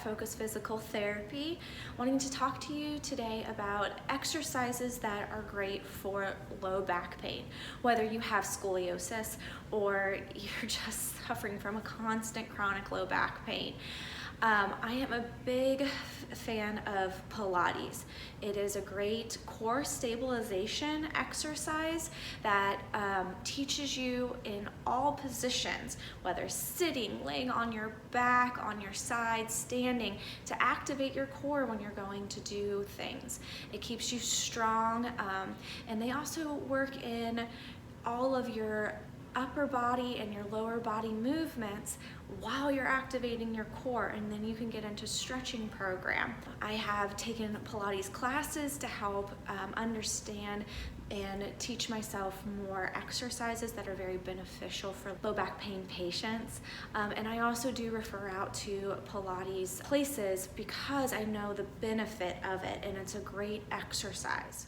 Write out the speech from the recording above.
Focus Physical Therapy, wanting to talk to you today about exercises that are great for low back pain. Whether you have scoliosis or you're just suffering from a constant chronic low back pain. I am a big fan of Pilates. It is a great core stabilization exercise that teaches you in all positions, whether sitting, laying on your back, on your side, standing, to activate your core when you're going to do things. It keeps you strong, and they also work in all of your upper body and your lower body movements while you're activating your core, and then you can get into stretching program. I have taken Pilates classes to help understand and teach myself more exercises that are very beneficial for low back pain patients. And I also do refer out to Pilates places because I know the benefit of it, and it's a great exercise.